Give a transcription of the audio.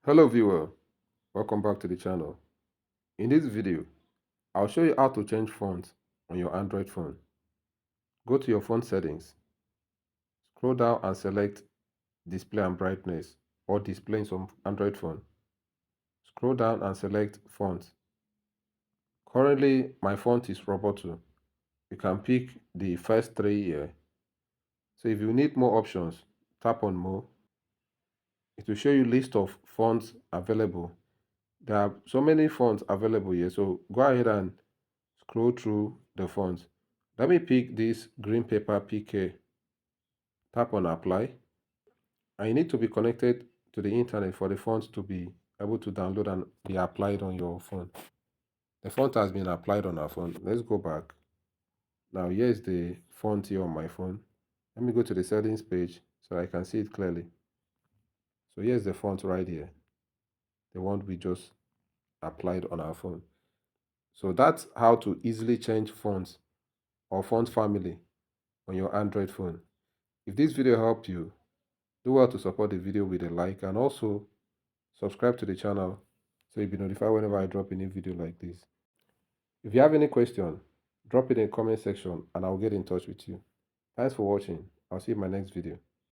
Hello viewer, welcome back to the channel. In this video, I'll show you how to change fonts on your Android phone. Go to your phone settings, scroll down and select display and brightness or display in some Android phone. Scroll down and select font. Currently my font is Roboto. You can pick the first three here. So if you need more options, tap on more. It will show you list of fonts available. There are so many fonts available here, so go ahead and scroll through the fonts. Let me pick this green paper PK. Tap on apply. And you need to be connected to the internet for the font to be able to download and be applied on your phone. The font has been applied on our phone. Let's go back. Now here's the font here on my phone. Let me go to the settings page so I can see it clearly. So here's the font right here. The one we just applied on our phone. So that's how to easily change fonts or font family on your Android phone. If this video helped you, do well to support the video with a like and also subscribe to the channel so you'll be notified whenever I drop a new video like this. If you have any question, drop it in the comment section and I'll get in touch with you. Thanks for watching. I'll see you in my next video.